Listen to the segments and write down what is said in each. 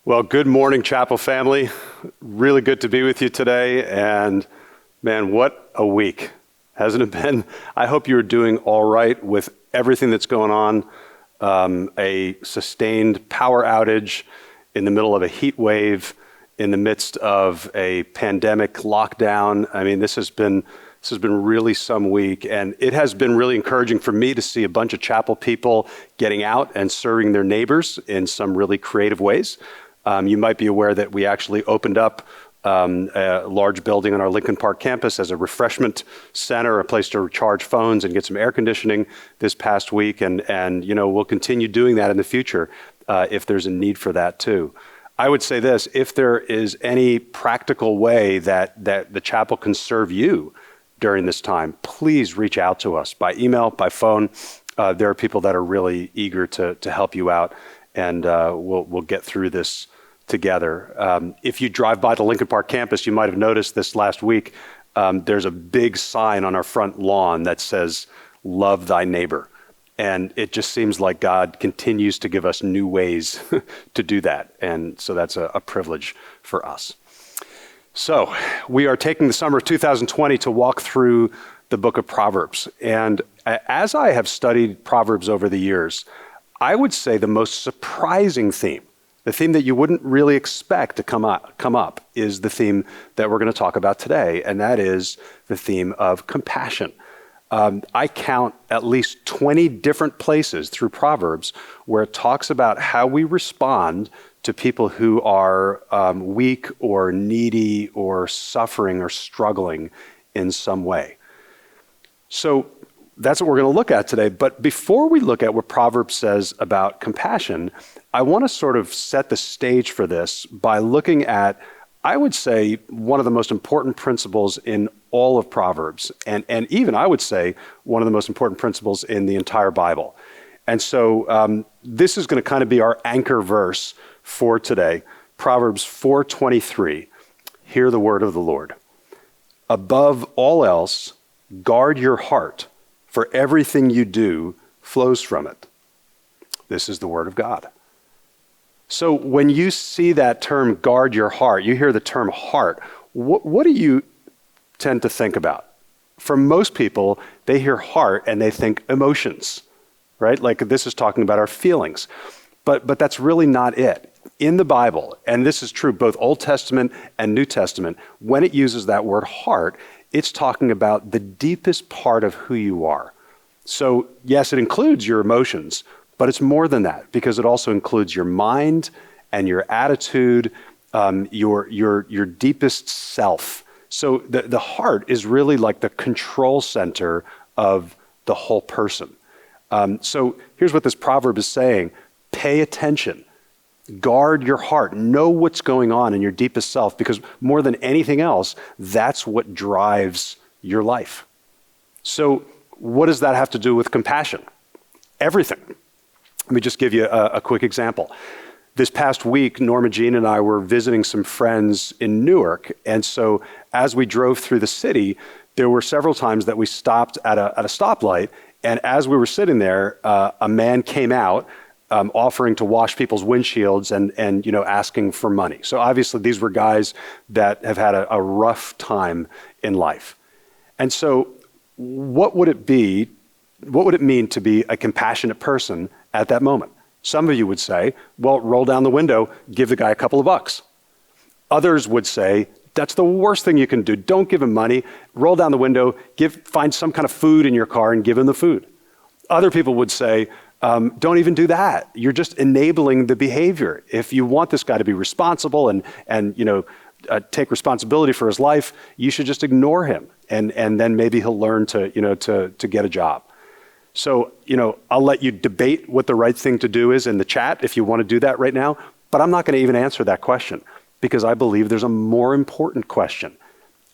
Well, good morning, Chapel family. Really good to be with you today. And man, what a week, hasn't it been? I hope you're doing all right with everything that's going on. A sustained power outage in the middle of a heat wave, in the midst of a pandemic lockdown. I mean, this has been really some week, and it has been really encouraging for me to see a bunch of Chapel people getting out and serving their neighbors in some really creative ways. You might be aware that we actually opened up a large building on our Lincoln Park campus as a refreshment center, a place to recharge phones and get some air conditioning this past week. And we'll continue doing that in the future if there's a need for that too. I would say this: if there is any practical way that the chapel can serve you during this time, please reach out to us by email, by phone. There are people that are really eager to help you out, and we'll get through this together. If you drive by the Lincoln Park campus, you might have noticed this last week, there's a big sign on our front lawn that says, "Love thy neighbor." And it just seems like God continues to give us new ways to do that. And so that's a privilege for us. So we are taking the summer of 2020 to walk through the book of Proverbs. And as I have studied Proverbs over the years, I would say the most surprising theme, the theme that you wouldn't really expect to come up is the theme that we're going to talk about today, and that is the theme of compassion. I count at least 20 different places through Proverbs where it talks about how we respond to people who are weak or needy or suffering or struggling in some way. So that's what we're going to look at today. But before we look at what Proverbs says about compassion, I want to sort of set the stage for this by looking at, I would say, one of the most important principles in all of Proverbs, and even I would say one of the most important principles in the entire Bible. And so this is going to kind of be our anchor verse for today, Proverbs 4:23. Hear the word of the Lord. Above all else, guard your heart, for everything you do flows from it. This is the word of God. So when you see that term, guard your heart, you hear the term heart, what do you tend to think about? For most people, they hear heart and they think emotions, right? Like this is talking about our feelings. But that's really not it. In the Bible, and this is true both Old Testament and New Testament, when it uses that word heart, it's talking about the deepest part of who you are. So yes, it includes your emotions, but it's more than that, because it also includes your mind and your attitude, your deepest self. So the heart is really like the control center of the whole person. So here's what this proverb is saying: pay attention, guard your heart, know what's going on in your deepest self, because more than anything else, that's what drives your life. So what does that have to do with compassion? Everything. Let me just give you a quick example. This past week, Norma Jean and I were visiting some friends in Newark. And so as we drove through the city, there were several times that we stopped at a stoplight. And as we were sitting there, a man came out offering to wash people's windshields and asking for money. So obviously these were guys that have had a rough time in life. And so what would it mean to be a compassionate person at that moment? Some of you would say, well, roll down the window, give the guy a couple of bucks. Others would say, that's the worst thing you can do. Don't give him money. Roll down the window, find some kind of food in your car and give him the food. Other people would say, don't even do that. You're just enabling the behavior. If you want this guy to be responsible and take responsibility for his life, you should just ignore him. And then maybe he'll learn to get a job. So, I'll let you debate what the right thing to do is in the chat if you want to do that right now, but I'm not going to even answer that question, because I believe there's a more important question.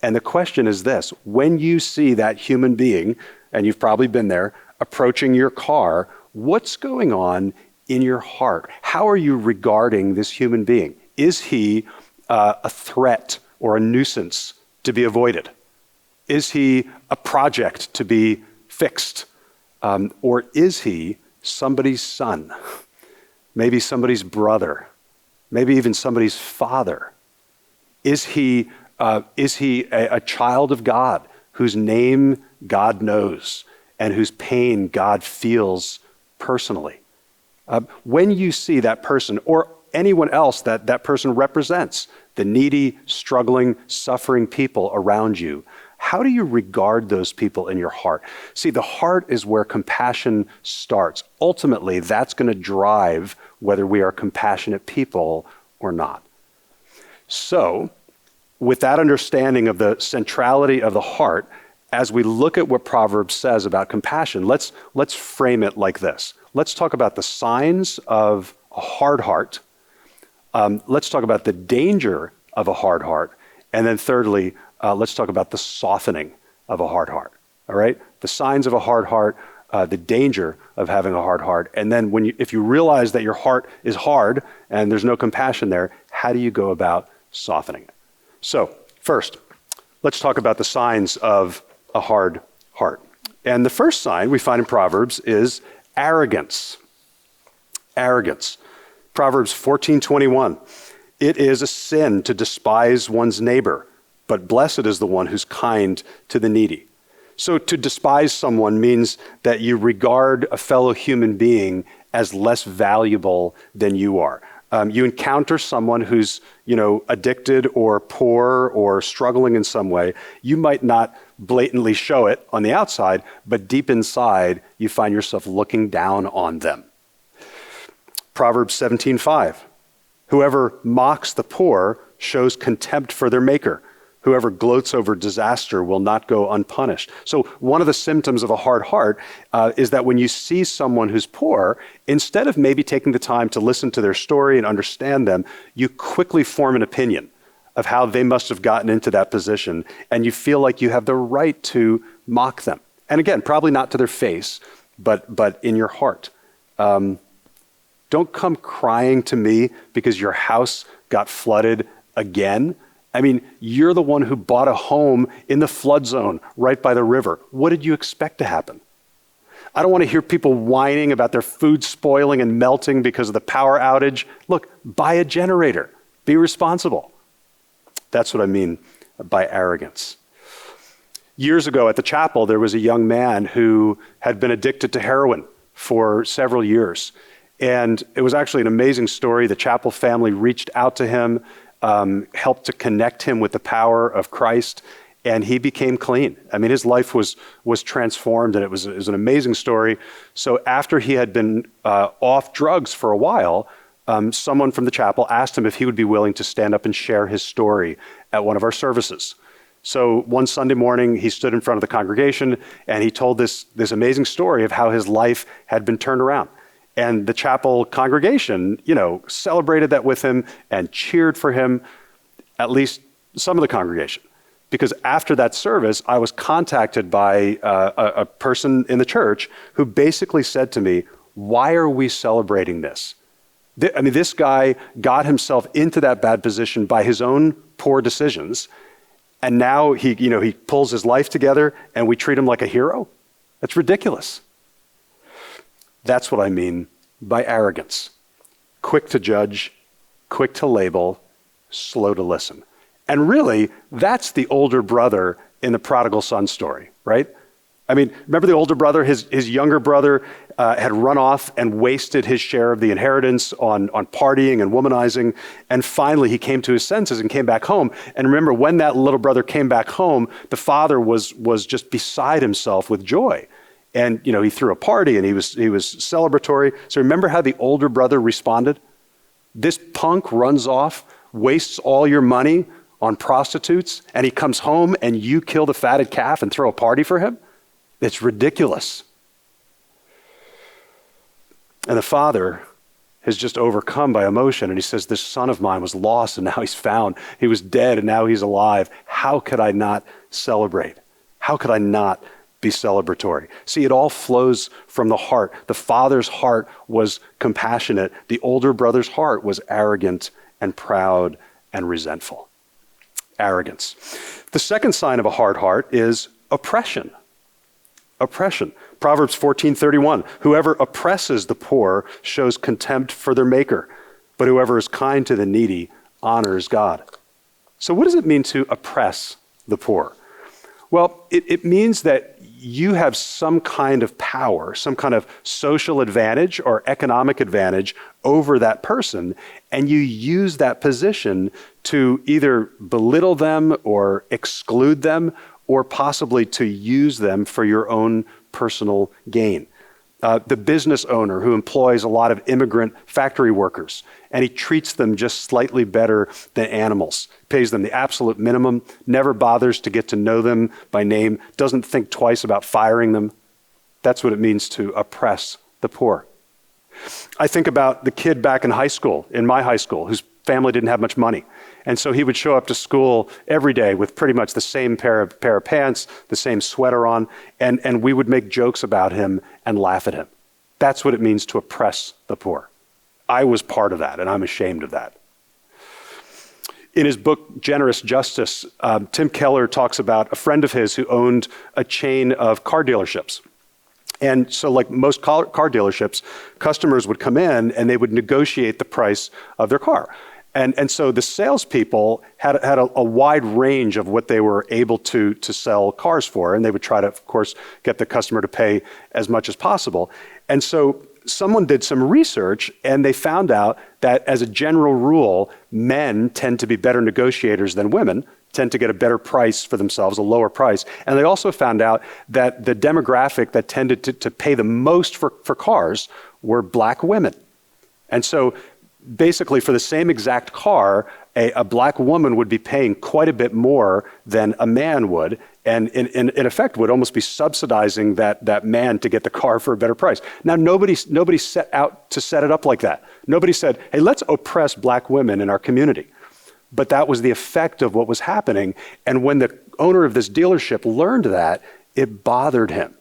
And the question is this: when you see that human being, and you've probably been there, approaching your car, what's going on in your heart? How are you regarding this human being? Is he a threat or a nuisance to be avoided? Is he a project to be fixed? Or is he somebody's son, maybe somebody's brother, maybe even somebody's father? Is he a child of God whose name God knows and whose pain God feels personally? When you see that person or anyone else that person represents, the needy, struggling, suffering people around you, how do you regard those people in your heart? See, the heart is where compassion starts. Ultimately, that's going to drive whether we are compassionate people or not. So, with that understanding of the centrality of the heart, as we look at what Proverbs says about compassion, let's frame it like this. Let's talk about the signs of a hard heart. Let's talk about the danger of a hard heart. And then thirdly, let's talk about the softening of a hard heart. All right? The signs of a hard heart, the danger of having a hard heart. And then if you realize that your heart is hard and there's no compassion there, how do you go about softening it? So first, let's talk about the signs of a hard heart. And the first sign we find in Proverbs is arrogance. Arrogance. Proverbs 14:21. It is a sin to despise one's neighbor, but blessed is the one who's kind to the needy. So to despise someone means that you regard a fellow human being as less valuable than you are. You encounter someone who's, addicted or poor or struggling in some way. You might not blatantly show it on the outside, but deep inside, you find yourself looking down on them. Proverbs 17:5. Whoever mocks the poor shows contempt for their maker. Whoever gloats over disaster will not go unpunished. So one of the symptoms of a hard heart is that when you see someone who's poor, instead of maybe taking the time to listen to their story and understand them, you quickly form an opinion of how they must have gotten into that position, and you feel like you have the right to mock them. And again, probably not to their face, but in your heart. Don't come crying to me because your house got flooded again. I mean, you're the one who bought a home in the flood zone right by the river. What did you expect to happen? I don't want to hear people whining about their food spoiling and melting because of the power outage. Look, buy a generator. Be responsible. That's what I mean by arrogance. Years ago at the chapel, there was a young man who had been addicted to heroin for several years. And it was actually an amazing story. The chapel family reached out to him, helped to connect him with the power of Christ, and he became clean. I mean, his life was transformed, and it was an amazing story. So after he had been off drugs for a while, someone from the chapel asked him if he would be willing to stand up and share his story at one of our services. So one Sunday morning, he stood in front of the congregation, and he told this amazing story of how his life had been turned around. And the chapel congregation, celebrated that with him and cheered for him, at least some of the congregation. Because after that service, I was contacted by a person in the church who basically said to me, why are we celebrating this? This guy got himself into that bad position by his own poor decisions. And now he pulls his life together and we treat him like a hero? That's ridiculous. That's what I mean by arrogance. Quick to judge, quick to label, slow to listen. And really, that's the older brother in the prodigal son story, right? Remember the older brother, his younger brother had run off and wasted his share of the inheritance on partying and womanizing. And finally, he came to his senses and came back home. And remember, when that little brother came back home, the father was just beside himself with joy. And, he threw a party and he was celebratory. So remember how the older brother responded? This punk runs off, wastes all your money on prostitutes, and he comes home and you kill the fatted calf and throw a party for him? It's ridiculous. And the father is just overcome by emotion. And he says, this son of mine was lost and now he's found. He was dead and now he's alive. How could I not celebrate? How could I not be celebratory? See, it all flows from the heart. The father's heart was compassionate. The older brother's heart was arrogant and proud and resentful. Arrogance. The second sign of a hard heart is oppression. Oppression. Proverbs 14:31. Whoever oppresses the poor shows contempt for their maker, but whoever is kind to the needy honors God. So what does it mean to oppress the poor? Well, it means that you have some kind of power, some kind of social advantage or economic advantage over that person, and you use that position to either belittle them or exclude them, or possibly to use them for your own personal gain. The business owner who employs a lot of immigrant factory workers, and he treats them just slightly better than animals, pays them the absolute minimum, never bothers to get to know them by name, doesn't think twice about firing them. That's what it means to oppress the poor. I think about the kid back in high school, in my high school, whose family didn't have much money. And so he would show up to school every day with pretty much the same pair of pants, the same sweater on, and we would make jokes about him and laugh at him. That's what it means to oppress the poor. I was part of that, and I'm ashamed of that. In his book, Generous Justice, Tim Keller talks about a friend of his who owned a chain of car dealerships. And so like most car dealerships, customers would come in and they would negotiate the price of their car. And so the salespeople had a wide range of what they were able to sell cars for, and they would try to, of course, get the customer to pay as much as possible. And so someone did some research, and they found out that as a general rule, men tend to be better negotiators than women, tend to get a better price for themselves, a lower price. And they also found out that the demographic that tended to pay the most for cars were black women. And so basically, for the same exact car, a black woman would be paying quite a bit more than a man would, and in effect would almost be subsidizing that man to get the car for a better price. Now, nobody set out to set it up like that. Nobody said, hey, let's oppress black women in our community. But that was the effect of what was happening. And when the owner of this dealership learned that, it bothered him.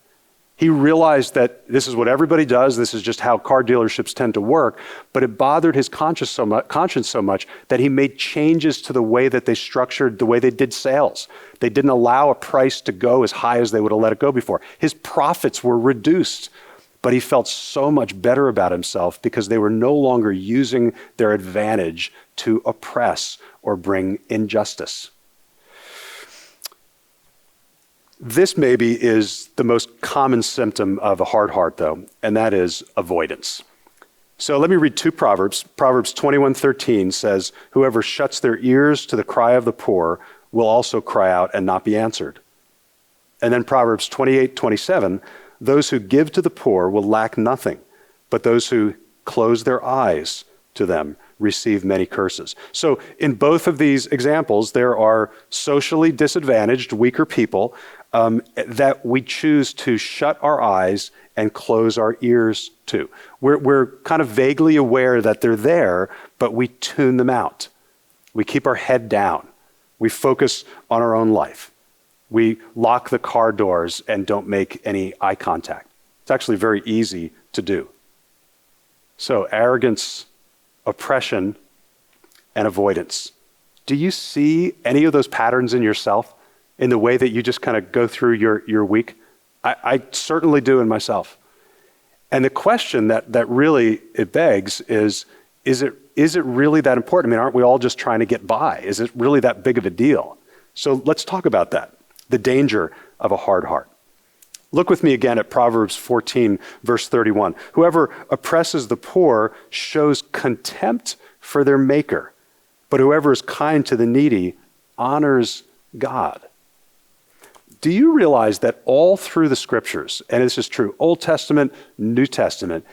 He realized that this is what everybody does. This is just how car dealerships tend to work. But it bothered his conscience so much that he made changes to the way that they structured, the way they did sales. They didn't allow a price to go as high as they would have let it go before. His profits were reduced, but he felt so much better about himself because they were no longer using their advantage to oppress or bring injustice. This maybe is the most common symptom of a hard heart, though, and that is avoidance. So let me read two Proverbs. Proverbs 21:13 says, whoever shuts their ears to the cry of the poor will also cry out and not be answered. And then Proverbs 28:27, those who give to the poor will lack nothing, but those who close their eyes to them receive many curses. So in both of these examples, there are socially disadvantaged, weaker people that we choose to shut our eyes and close our ears to. We're kind of vaguely aware that they're there, but we tune them out. We keep our head down. We focus on our own life. We lock the car doors and don't make any eye contact. It's actually very easy to do. So arrogance, oppression, and avoidance. Do you see any of those patterns in yourself in the way that you just kind of go through your week? I certainly do in myself. And the question that really it begs is it really that important? I mean, aren't we all just trying to get by? Is it really that big of a deal? So let's talk about that, the danger of a hard heart. Look with me again at Proverbs 14, verse 31. Whoever oppresses the poor shows contempt for their maker, but whoever is kind to the needy honors God. Do you realize that all through the scriptures, and this is true, Old Testament, New Testament,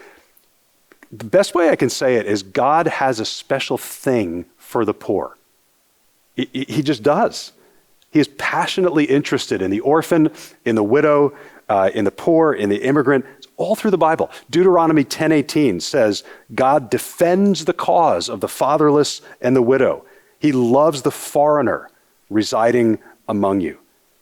the best way I can say it is God has a special thing for the poor. He just does. He is passionately interested in the orphan, in the widow, in the poor, in the immigrant. It's all through the Bible. Deuteronomy 10:18 says, God defends the cause of the fatherless and the widow. He loves the foreigner residing among you.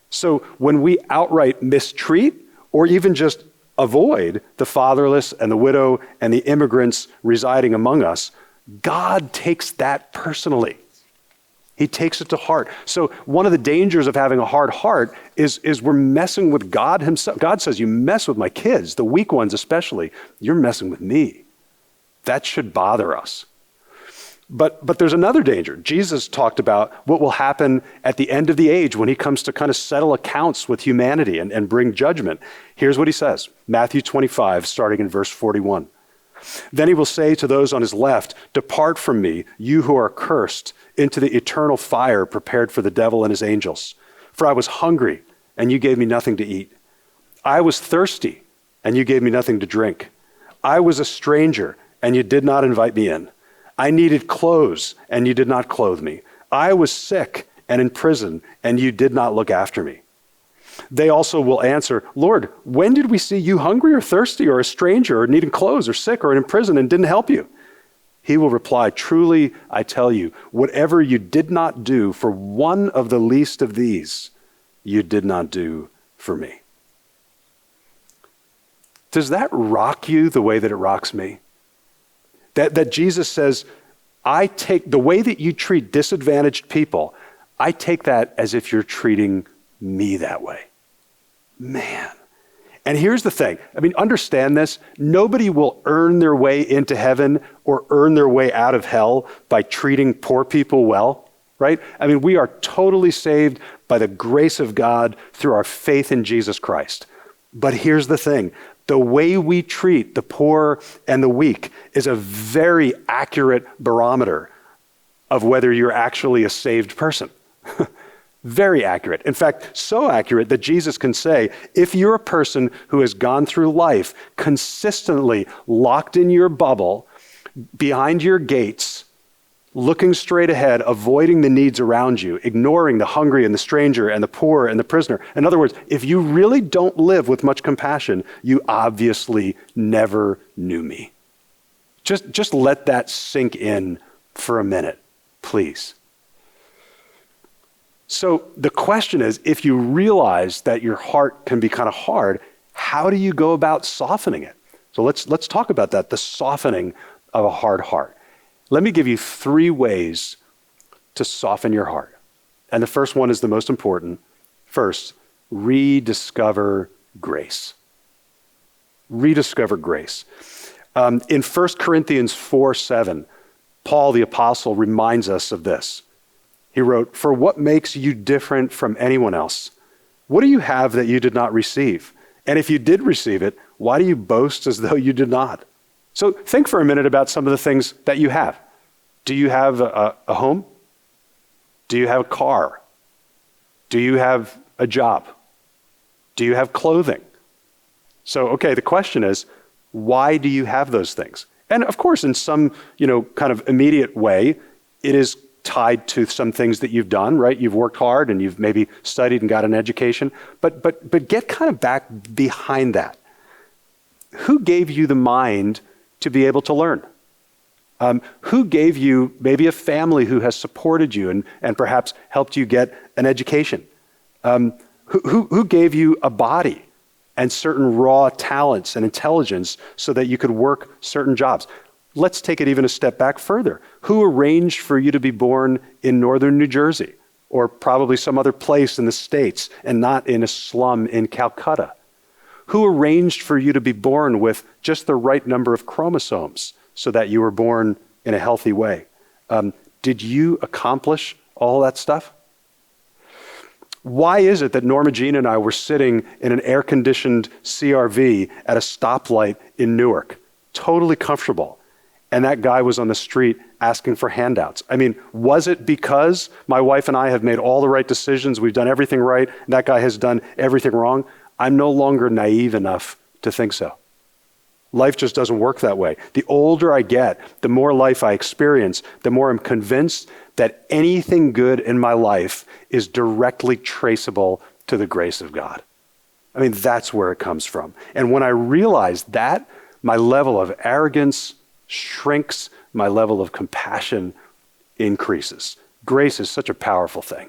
So when we outright mistreat or even just avoid the fatherless and the widow and the immigrants residing among us, God takes that personally. He takes it to heart. So one of the dangers of having a hard heart is we're messing with God himself. God says, you mess with my kids, the weak ones especially, you're messing with me. That should bother us. But there's another danger. Jesus talked about what will happen at the end of the age when he comes to kind of settle accounts with humanity and bring judgment. Here's what he says, Matthew 25, starting in verse 41. Then he will say to those on his left, "Depart from me, you who are cursed, into the eternal fire prepared for the devil and his angels. For I was hungry, and you gave me nothing to eat. I was thirsty, and you gave me nothing to drink. I was a stranger, and you did not invite me in. I needed clothes, and you did not clothe me. I was sick and in prison, and you did not look after me." They also will answer, "Lord, when did we see you hungry or thirsty or a stranger or needing clothes or sick or in prison and didn't help you?" He will reply, "Truly, I tell you, whatever you did not do for one of the least of these, you did not do for me." Does that rock you the way that it rocks me? That Jesus says, I take the way that you treat disadvantaged people, I take that as if you're treating me that way. Man. And here's the thing. I mean, understand this. Nobody will earn their way into heaven or earn their way out of hell by treating poor people well, right? I mean, we are totally saved by the grace of God through our faith in Jesus Christ. But here's the thing. The way we treat the poor and the weak is a very accurate barometer of whether you're actually a saved person. Very accurate. In fact, so accurate that Jesus can say, if you're a person who has gone through life consistently locked in your bubble, behind your gates, looking straight ahead, avoiding the needs around you, ignoring the hungry and the stranger and the poor and the prisoner. In other words, if you really don't live with much compassion, you obviously never knew me. Just let that sink in for a minute, please. So the question is, if you realize that your heart can be kind of hard, how do you go about softening it? So let's talk about that, the softening of a hard heart. Let me give you 3 ways to soften your heart. And the first one is the most important. First, rediscover grace. Rediscover grace. In 1 Corinthians 4:7, Paul the apostle reminds us of this. He wrote, "For what makes you different from anyone else? What do you have that you did not receive? And if you did receive it, why do you boast as though you did not?" So think for a minute about some of the things that you have. Do you have a home? Do you have a car? Do you have a job? Do you have clothing? So, okay, the question is, why do you have those things? And of course, in some, kind of immediate way, it is tied to some things that you've done, right? You've worked hard and you've maybe studied and got an education, but get kind of back behind that. Who gave you the mind to be able to learn? Who gave you maybe a family who has supported you and perhaps helped you get an education? Who gave you a body and certain raw talents and intelligence so that you could work certain jobs? Let's take it even a step back further. Who arranged for you to be born in northern New Jersey or probably some other place in the States and not in a slum in Calcutta? Who arranged for you to be born with just the right number of chromosomes so that you were born in a healthy way? Did you accomplish all that stuff? Why is it that Norma Jean and I were sitting in an air-conditioned CRV at a stoplight in Newark, totally comfortable, and that guy was on the street asking for handouts? I mean, was it because my wife and I have made all the right decisions, we've done everything right, and that guy has done everything wrong? I'm no longer naive enough to think so. Life just doesn't work that way. The older I get, the more life I experience, the more I'm convinced that anything good in my life is directly traceable to the grace of God. I mean, that's where it comes from. And when I realize that, my level of arrogance shrinks, my level of compassion increases. Grace is such a powerful thing.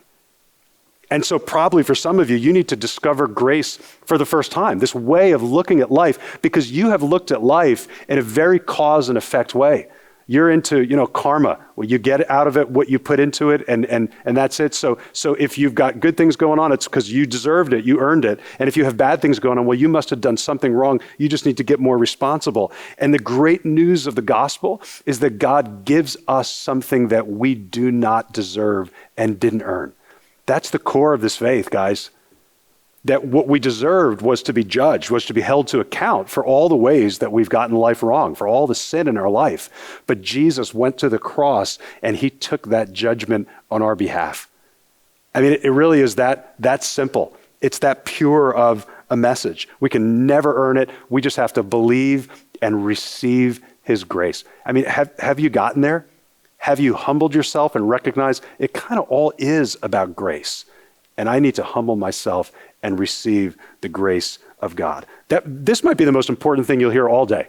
And so probably for some of you, you need to discover grace for the first time, this way of looking at life, because you have looked at life in a very cause and effect way. You're into, karma. Well, you get out of it what you put into it, and that's it. So if you've got good things going on, it's because you deserved it, you earned it. And if you have bad things going on, well, you must have done something wrong. You just need to get more responsible. And the great news of the gospel is that God gives us something that we do not deserve and didn't earn. That's the core of this faith, guys. That what we deserved was to be judged, was to be held to account for all the ways that we've gotten life wrong, for all the sin in our life. But Jesus went to the cross and he took that judgment on our behalf. I mean, it really is that simple. It's that pure of a message. We can never earn it. We just have to believe and receive his grace. I mean, have you gotten there? Have you humbled yourself and recognized it kind of all is about grace? And I need to humble myself and receive the grace of God. This might be the most important thing you'll hear all day.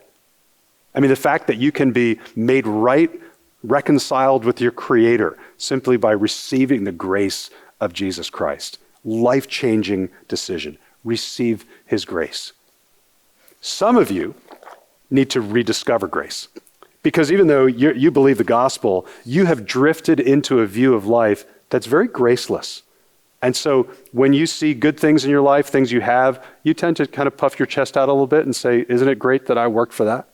I mean, the fact that you can be made right, reconciled with your Creator simply by receiving the grace of Jesus Christ. Life-changing decision. Receive his grace. Some of you need to rediscover grace. Because even though you believe the gospel, you have drifted into a view of life that's very graceless. And so when you see good things in your life, things you have, you tend to kind of puff your chest out a little bit and say, isn't it great that I worked for that?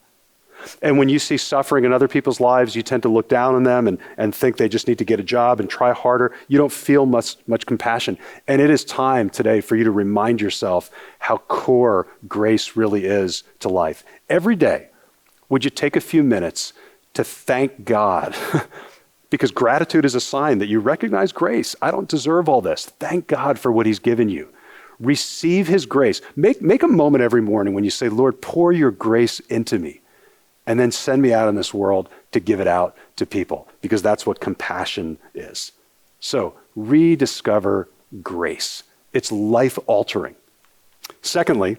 And when you see suffering in other people's lives, you tend to look down on them and think they just need to get a job and try harder. You don't feel much compassion. And it is time today for you to remind yourself how core grace really is to life. Every day, would you take a few minutes to thank God? Because gratitude is a sign that you recognize grace. I don't deserve all this. Thank God for what he's given you. Receive his grace. Make a moment every morning when you say, Lord, pour your grace into me. And then send me out in this world to give it out to people. Because that's what compassion is. So rediscover grace. It's life altering. Secondly,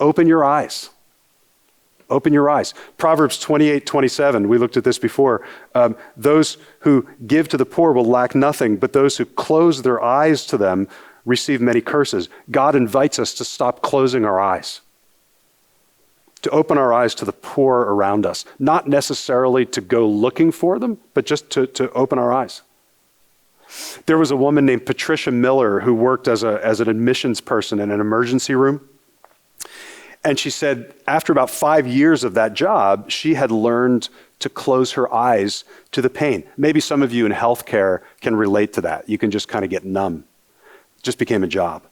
open your eyes. Open your eyes. Proverbs 28:27, we looked at this before. Those who give to the poor will lack nothing, but those who close their eyes to them receive many curses. God invites us to stop closing our eyes, to open our eyes to the poor around us, not necessarily to go looking for them, but just to open our eyes. There was a woman named Patricia Miller who worked as an admissions person in an emergency room. And she said after about 5 years of that job, she had learned to close her eyes to the pain. Maybe some of you in healthcare can relate to that. You can just kind of get numb. It just became a job.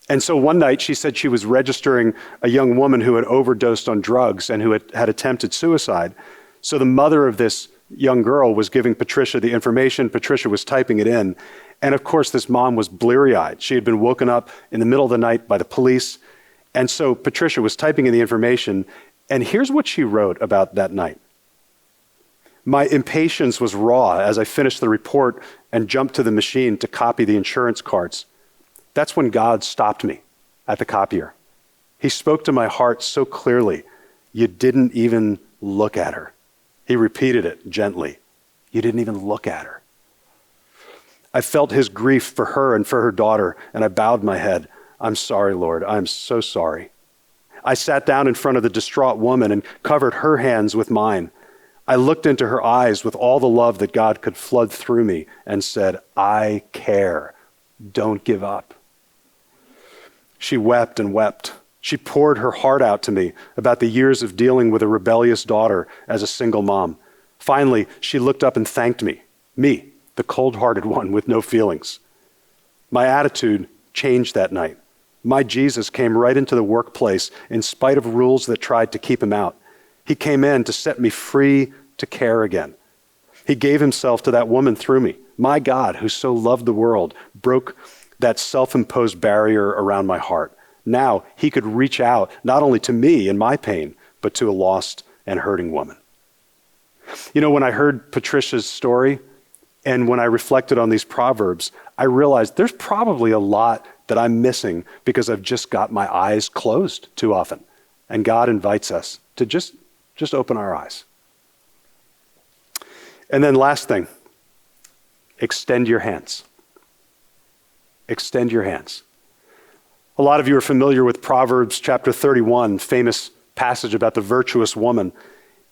And so one night she said she was registering a young woman who had overdosed on drugs and who had attempted suicide. So the mother of this young girl was giving Patricia the information. Patricia was typing it in. And of course, this mom was bleary-eyed. She had been woken up in the middle of the night by the police. And so Patricia was typing in the information, and here's what she wrote about that night. My impatience was raw as I finished the report and jumped to the machine to copy the insurance cards. That's when God stopped me at the copier. He spoke to my heart so clearly, you didn't even look at her. He repeated it gently. You didn't even look at her. I felt his grief for her and for her daughter, and I bowed my head. I'm sorry, Lord. I'm so sorry. I sat down in front of the distraught woman and covered her hands with mine. I looked into her eyes with all the love that God could flood through me and said, I care. Don't give up. She wept and wept. She poured her heart out to me about the years of dealing with a rebellious daughter as a single mom. Finally, she looked up and thanked me, the cold-hearted one with no feelings. My attitude changed that night. My Jesus came right into the workplace in spite of rules that tried to keep him out. He came in to set me free to care again. He gave himself to that woman through me. My God, who so loved the world, broke that self-imposed barrier around my heart. Now he could reach out not only to me in my pain, but to a lost and hurting woman. You know, when I heard Patricia's story and when I reflected on these proverbs, I realized there's probably a lot that I'm missing because I've just got my eyes closed too often. And God invites us to just open our eyes. And then last thing, extend your hands. Extend your hands. A lot of you are familiar with Proverbs chapter 31, famous passage about the virtuous woman.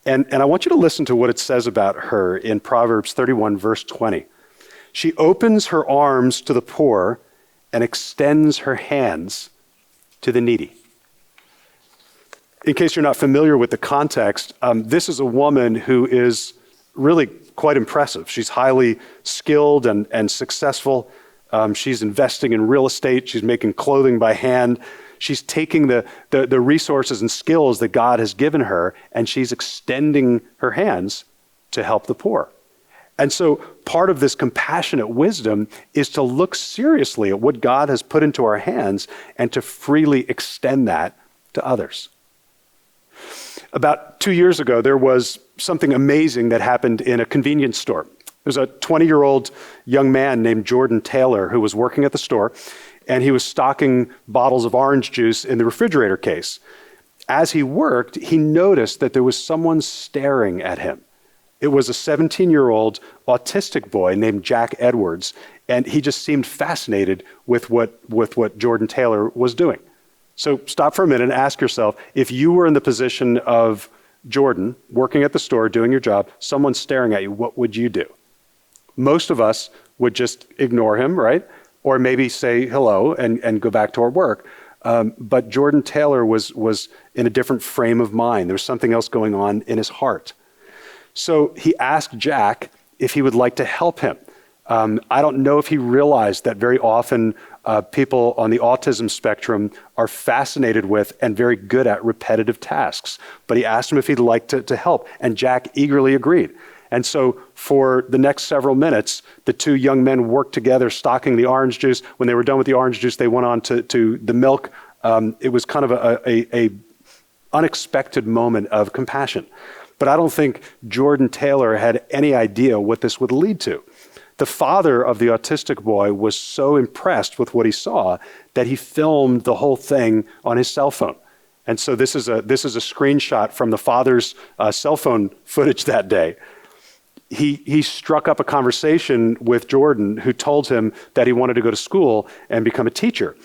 And I want you to listen to what it says about her in Proverbs 31, verse 20. She opens her arms to the poor and extends her hands to the needy. In case you're not familiar with the context, this is a woman who is really quite impressive. She's highly skilled and successful. She's investing in real estate. She's making clothing by hand. She's taking the resources and skills that God has given her, and she's extending her hands to help the poor. And so part of this compassionate wisdom is to look seriously at what God has put into our hands and to freely extend that to others. About 2 years ago, there was something amazing that happened in a convenience store. There's a 20-year-old young man named Jordan Taylor who was working at the store, and he was stocking bottles of orange juice in the refrigerator case. As he worked, he noticed that there was someone staring at him. It was a 17-year-old autistic boy named Jack Edwards, and he just seemed fascinated with what Jordan Taylor was doing. So stop for a minute and ask yourself, if you were in the position of Jordan, working at the store, doing your job, someone staring at you, what would you do? Most of us would just ignore him, right? Or maybe say hello and go back to our work. But Jordan Taylor was in a different frame of mind. There was something else going on in his heart. So he asked Jack if he would like to help him. I don't know if he realized that very often people on the autism spectrum are fascinated with and very good at repetitive tasks. But he asked him if he'd like to help, and Jack eagerly agreed. And so for the next several minutes, the two young men worked together stocking the orange juice. When they were done with the orange juice, they went on to the milk. It was kind of a unexpected moment of compassion. But I don't think Jordan Taylor had any idea what this would lead to. The father of the autistic boy was so impressed with what he saw that he filmed the whole thing on his cell phone. And so this is a screenshot from the father's cell phone footage that day. He struck up a conversation with Jordan, who told him that he wanted to go to school and become a teacher.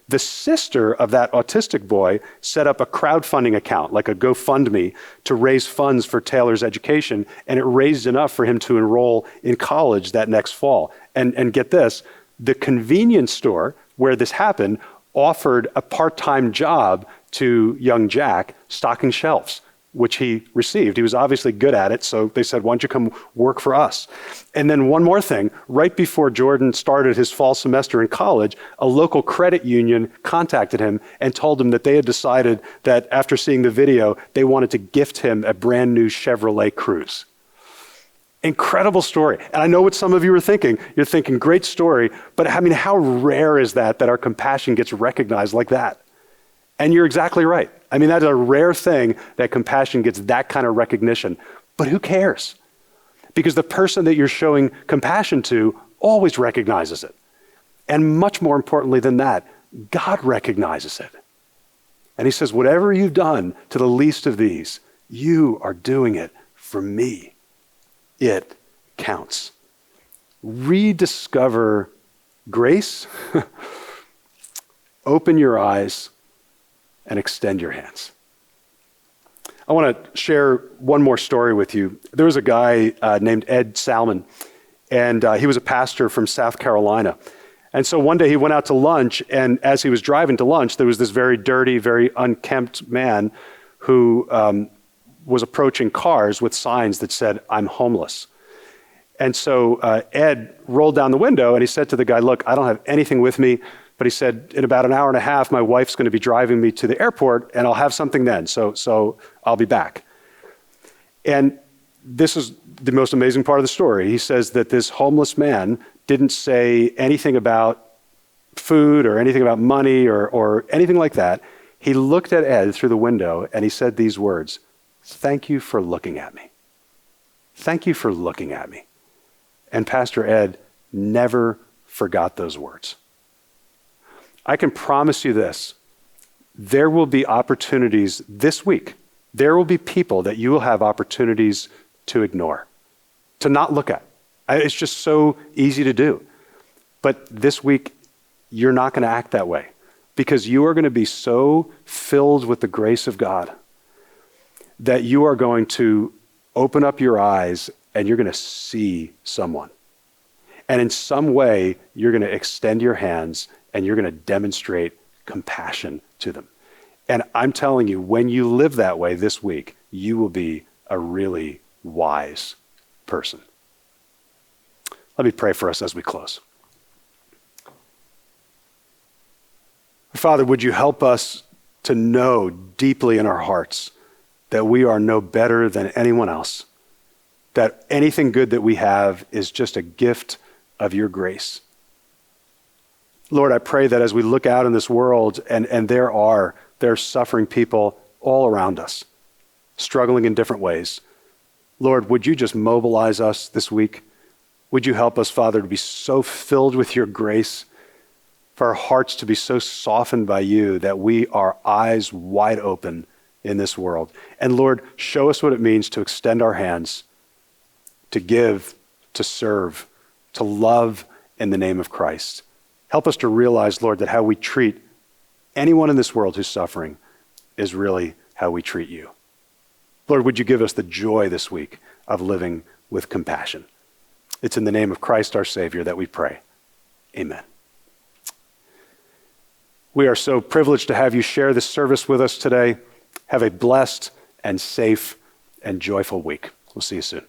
The sister of that autistic boy set up a crowdfunding account, like a GoFundMe, to raise funds for Taylor's education, and it raised enough for him to enroll in college that next fall. And get this, the convenience store where this happened offered a part-time job to young Jack stocking shelves, which he received. He was obviously good at it, so they said, why don't you come work for us? And then one more thing, right before Jordan started his fall semester in college, a local credit union contacted him and told him that they had decided that after seeing the video, they wanted to gift him a brand new Chevrolet Cruze. Incredible story. And I know what some of you are thinking. You're thinking, great story, but I mean, how rare is that our compassion gets recognized like that? And you're exactly right. I mean, that's a rare thing that compassion gets that kind of recognition. But who cares? Because the person that you're showing compassion to always recognizes it. And much more importantly than that, God recognizes it. And he says, whatever you've done to the least of these, you are doing it for me. It counts. Rediscover grace, open your eyes, and extend your hands. I want to share one more story with you. There was a guy named Ed Salmon, and he was a pastor from South Carolina. And so one day he went out to lunch, and as he was driving to lunch, there was this very dirty, very unkempt man who was approaching cars with signs that said, "I'm homeless." And so Ed rolled down the window and he said to the guy, "Look, I don't have anything with me, but he said, in about an hour and a half, my wife's going to be driving me to the airport and I'll have something then, so I'll be back." And this is the most amazing part of the story. He says that this homeless man didn't say anything about food or anything about money or anything like that. He looked at Ed through the window and he said these words, "Thank you for looking at me. Thank you for looking at me." And Pastor Ed never forgot those words. I can promise you this, there will be opportunities this week. There will be people that you will have opportunities to ignore, to not look at. It's just so easy to do. But this week, you're not going to act that way because you are going to be so filled with the grace of God that you are going to open up your eyes and you're going to see someone. And in some way, you're going to extend your hands and you're going to demonstrate compassion to them. And I'm telling you, when you live that way this week, you will be a really wise person. Let me pray for us as we close. Father, would you help us to know deeply in our hearts that we are no better than anyone else, that anything good that we have is just a gift of your grace. Lord, I pray that as we look out in this world and there are suffering people all around us, struggling in different ways. Lord, would you just mobilize us this week? Would you help us, Father, to be so filled with your grace, for our hearts to be so softened by you that we are eyes wide open in this world. And Lord, show us what it means to extend our hands, to give, to serve, to love in the name of Christ. Help us to realize, Lord, that how we treat anyone in this world who's suffering is really how we treat you. Lord, would you give us the joy this week of living with compassion? It's in the name of Christ our Savior that we pray. Amen. We are so privileged to have you share this service with us today. Have a blessed and safe and joyful week. We'll see you soon.